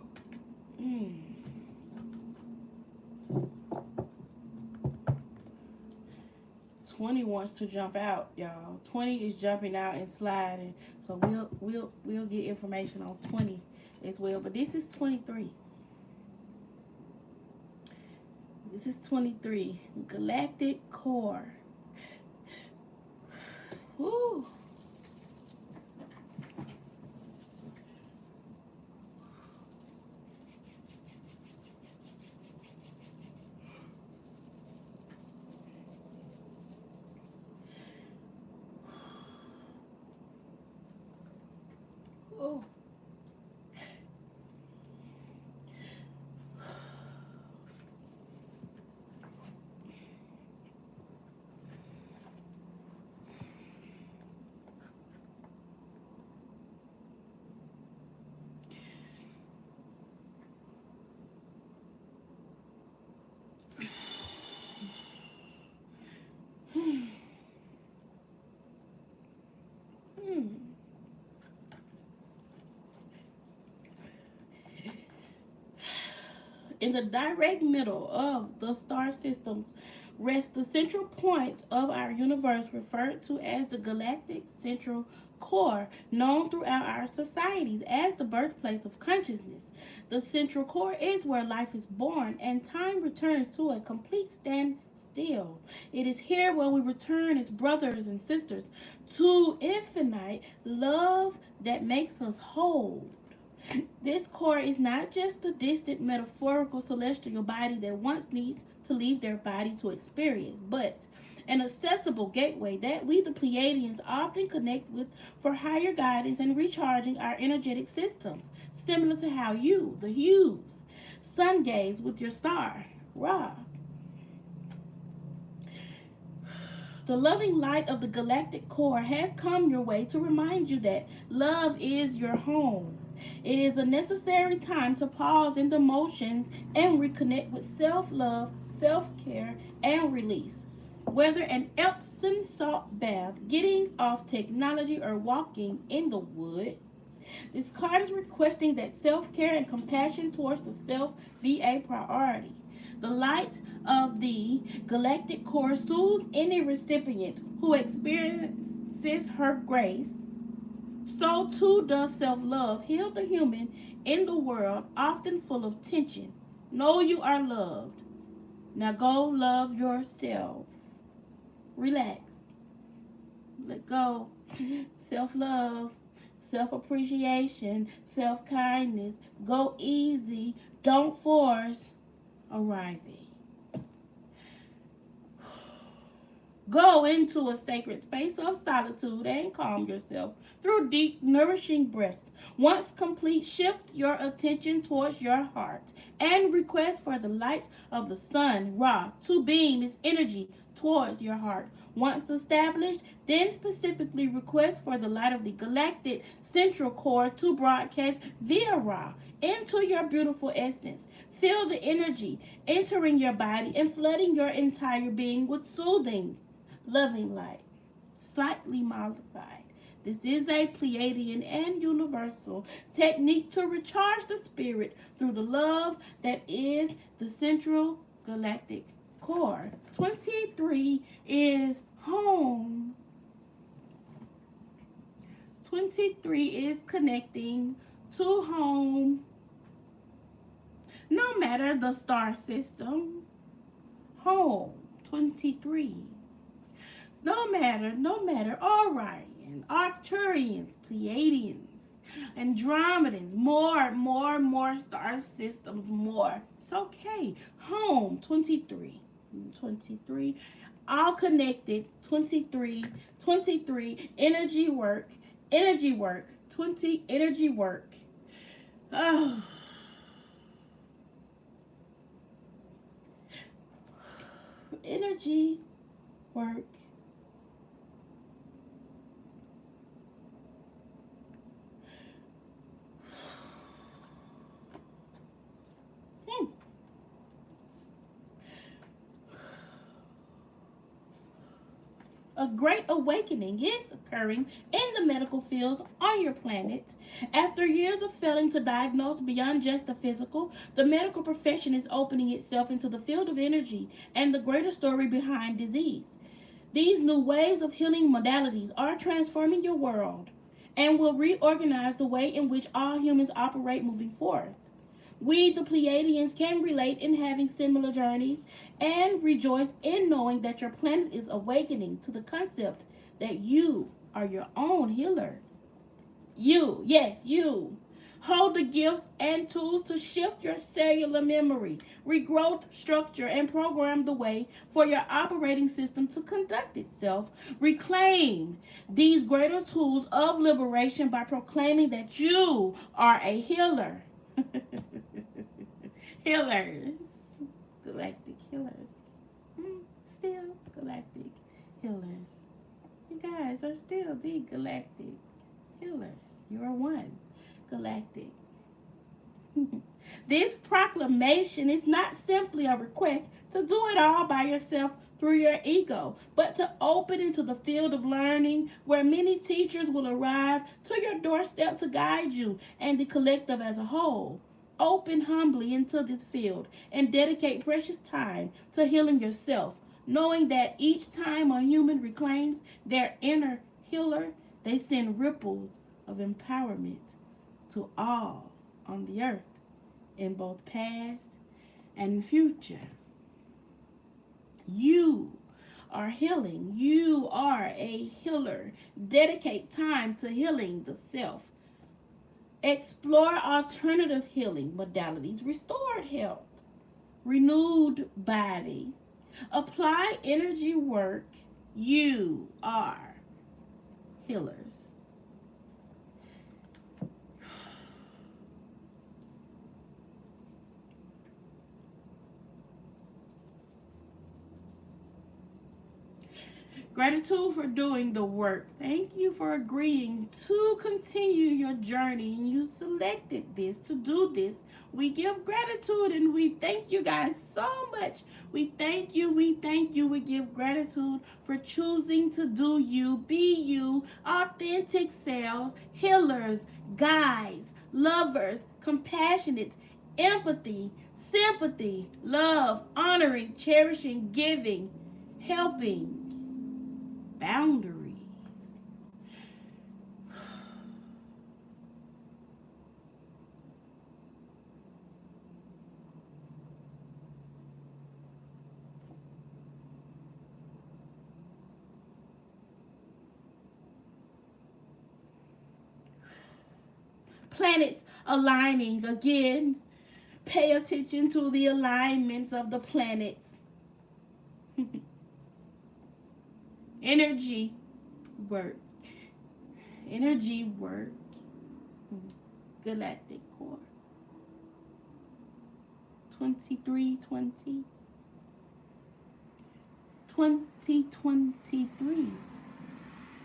Mm. 20 wants to jump out, y'all. 20 is jumping out and sliding. So we'll get information on 20 as well. But this is 23. This is 23. Galactic core. Woo. Oh. In the direct middle of the star systems rests the central point of our universe, referred to as the galactic central core, known throughout our societies as the birthplace of consciousness. The central core is where life is born and time returns to a complete standstill. It is here where we return as brothers and sisters to infinite love that makes us whole. This core is not just a distant metaphorical celestial body that once needs to leave their body to experience, but an accessible gateway that we, the Pleiadians, often connect with for higher guidance and recharging our energetic systems, similar to how you, the Hughes, sun gaze with your star, Ra. The loving light of the galactic core has come your way to remind you that love is your home. It is a necessary time to pause in the motions and reconnect with self love, self care, and release. Whether an Epsom salt bath, getting off technology, or walking in the woods, this card is requesting that self care and compassion towards the self be a priority. The light of the galactic core soothes any recipient who experiences her grace. So too does self love heal the human in the world, often full of tension. Know you are loved. Now go love yourself. Relax. Let go. Self love, self appreciation, self kindness. Go easy. Don't force arriving. Go into a sacred space of solitude and calm yourself through deep, nourishing breaths. Once complete, shift your attention towards your heart and request for the light of the sun, Ra, to beam its energy towards your heart. Once established, then specifically request for the light of the galactic central core to broadcast via Ra into your beautiful essence. Feel the energy entering your body and flooding your entire being with soothing, loving light, slightly modified. This is a Pleiadian and universal technique to recharge the spirit through the love that is the central galactic core. 23 is home. 23 is connecting to home. No matter the star system, home. 23. No matter, Orion, Arcturians, Pleiadians, Andromedans, more star systems, more. It's okay. Home, 23. 23. All connected, 23. 23. Energy work. 20, energy work. Oh. Energy work. A great awakening is occurring in the medical fields on your planet. After years of failing to diagnose beyond just the physical, the medical profession is opening itself into the field of energy and the greater story behind disease. These new waves of healing modalities are transforming your world and will reorganize the way in which all humans operate moving forward. We, the Pleiadians, can relate in having similar journeys and rejoice in knowing that your planet is awakening to the concept that you are your own healer. You, yes, you. Hold the gifts and tools to shift your cellular memory, regrowth structure, and program the way for your operating system to conduct itself. Reclaim these greater tools of liberation by proclaiming that you are a healer. Healers. Galactic healers. Still galactic healers. You guys are still the galactic healers. You are one galactic. This proclamation is not simply a request to do it all by yourself through your ego, but to open into the field of learning where many teachers will arrive to your doorstep to guide you and the collective as a whole. open humbly into this field and dedicate precious time to healing yourself, knowing that each time a human reclaims their inner healer, they send ripples of empowerment to all on the earth in both past and future. You are healing. You are a healer. Dedicate time to healing the self. Explore alternative healing modalities, restored health, renewed body. Apply energy work. You are healers. Gratitude for doing the work. Thank you for agreeing to continue your journey. And you selected this to do this. We give gratitude and we thank you guys so much. We thank you. We thank you. We give gratitude for choosing to do you, be you, authentic selves, healers, guides, lovers, compassionate, empathy, sympathy, love, honoring, cherishing, giving, helping, boundaries. Planets aligning again. Pay attention to the alignments of the planets. Energy work. Energy work. Galactic core. 2320. 2023.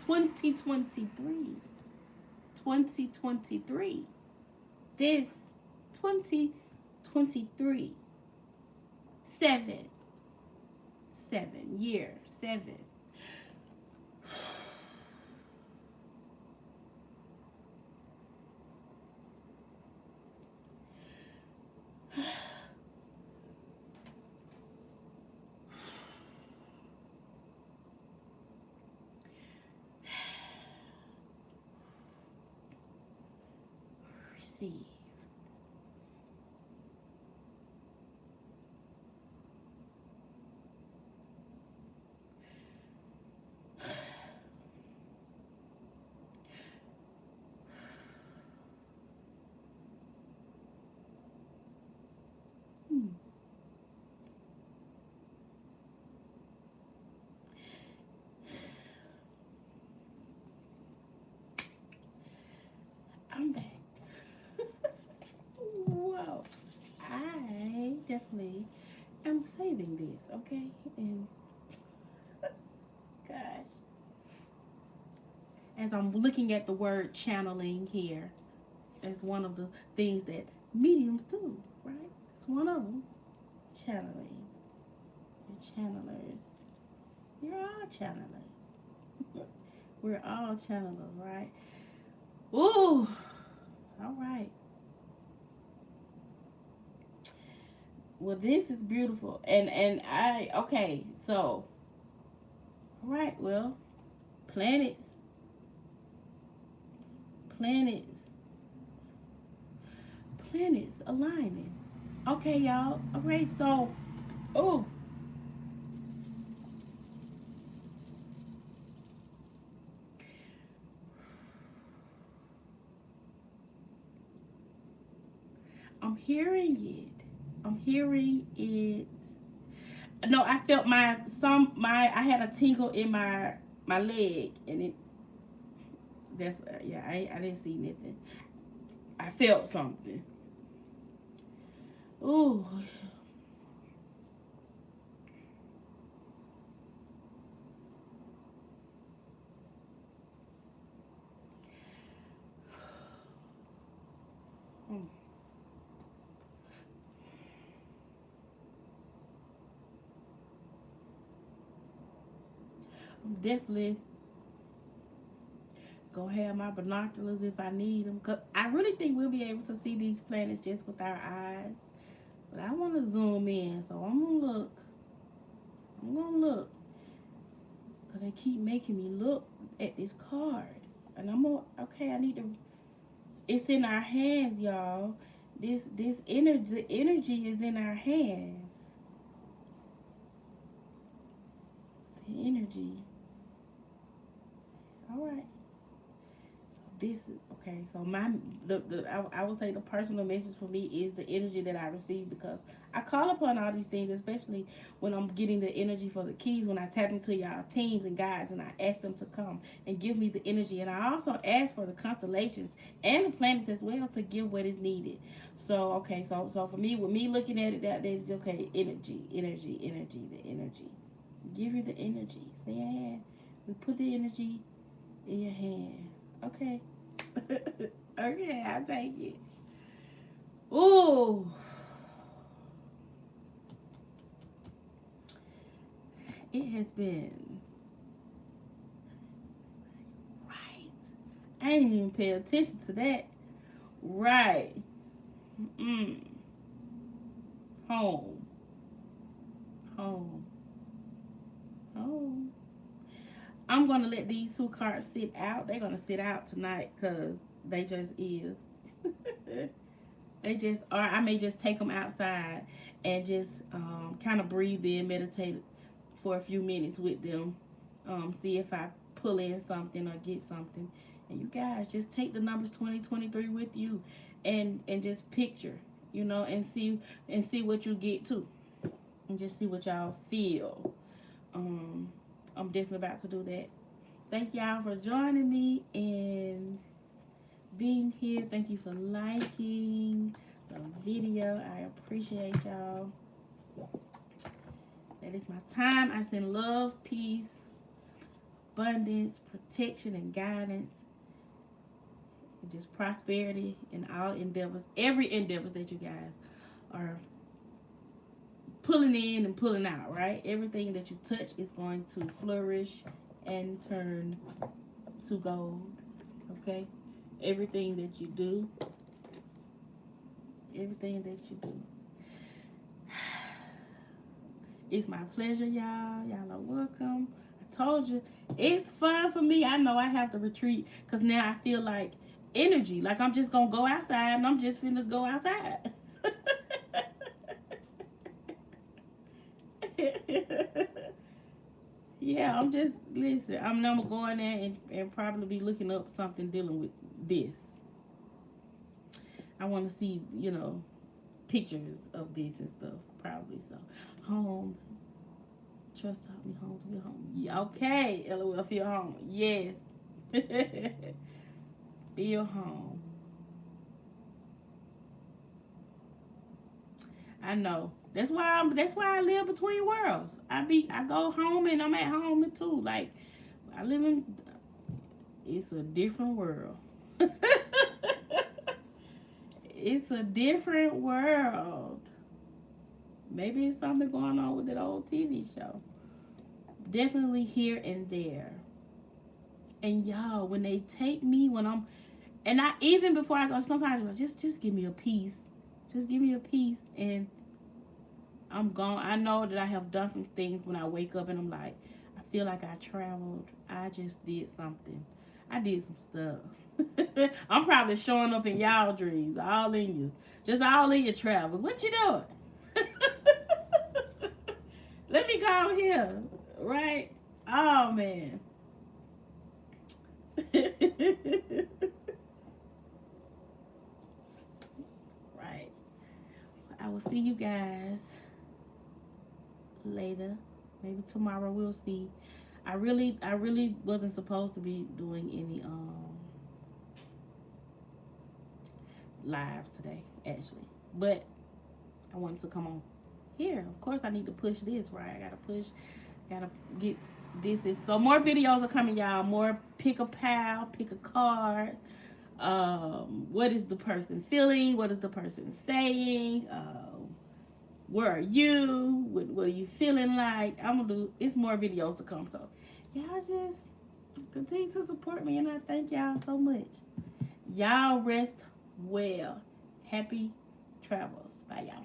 2023. 2023. This 2023. 7. 7. Year 7. Receive. I'm back. Whoa. I definitely am saving this, okay? And gosh, as I'm looking at the word channeling here, as one of the things that mediums do, right? It's one of them. Channeling. You're channelers. You're all channelers. We're all channelers, right? Ooh. All right. Well, this is beautiful. And I okay, so all right, well, planets. Planets. Planets aligning. Okay, y'all. All right, so oh, I'm hearing it. I'm hearing it. No, I felt I had a tingle in my leg, and it that's yeah. I didn't see nothing. I felt something. Ooh, I'm definitely go have my binoculars if I need them. Cause I really think we'll be able to see these planets just with our eyes. But I want to zoom in, so I'm gonna look. I'm gonna look. Cause they keep making me look at this card, and I'm gonna. Okay, I need to. It's in our hands, y'all. This energy is in our hands. The energy. All right. This is okay. So I would say the personal message for me is the energy that I receive, because I call upon all these things, especially when I'm getting the energy for the keys, when I tap into y'all teams and guides and I ask them to come and give me the energy. And I also ask for the constellations and the planets as well to give what is needed. So okay, so for me, with me looking at it that day, okay, the energy. Give you the energy. See your hand. We put the energy in your hand. Okay. Okay, I'll take it. Ooh. It has been right. I didn't even pay attention to that. Right. Mm. Home. Home. Home. I'm gonna let these two cards sit out. They're gonna sit out tonight because they just is. They just are. I may just take them outside and just kind of breathe in, meditate for a few minutes with them. See if I pull in something or get something. And you guys just take the numbers 2023 with you, and just picture, and see what you get to, and just see what y'all feel. I'm definitely about to do that. Thank y'all for joining me and being here. Thank you for liking the video. I appreciate y'all. That is my time. I send love, peace, abundance, protection, and guidance. And just prosperity in all endeavors. Every endeavors that you guys are pulling in and pulling out, right? Everything that you touch is going to flourish and turn to gold. Okay? Everything that you do. Everything that you do. It's my pleasure, y'all. Y'all are welcome. I told you, it's fun for me. I know I have to retreat because now I feel like energy. Like I'm just going to go outside and I'm just finna go outside. Yeah, listen, I'm going to go in there and probably be looking up something dealing with this. I want to see, pictures of this and stuff, probably. So, home. Trust taught me home to be home. Yeah, okay, LOL, feel home. Yes. Feel home. I know. That's why I live between worlds. I go home and I'm at home too. Like I live in it's a different world. It's a different world. Maybe it's something going on with that old TV show. Definitely here and there. And y'all, when they take me, and I even before I go, sometimes just give me a piece. Just give me a piece and I'm gone. I know that I have done some things when I wake up and I'm like, I feel like I traveled. I just did something. I did some stuff. I'm probably showing up in y'all dreams, all in you. Just all in your travels. What you doing? Let me go here. Right? Oh, man. Right. I will see you guys later. Maybe tomorrow we'll see. I really wasn't supposed to be doing any lives today, actually. But I wanted to come on here. Of course I need to push this, right? Gotta get this in. So more videos are coming, y'all. More pick a pal, pick a card. What is the person feeling? What is the person saying? Where are you? What are you feeling like? I'm gonna do. It's more videos to come. So y'all just Continue to support me, and I thank y'all so much. Y'all rest well. Happy travels. Bye, y'all.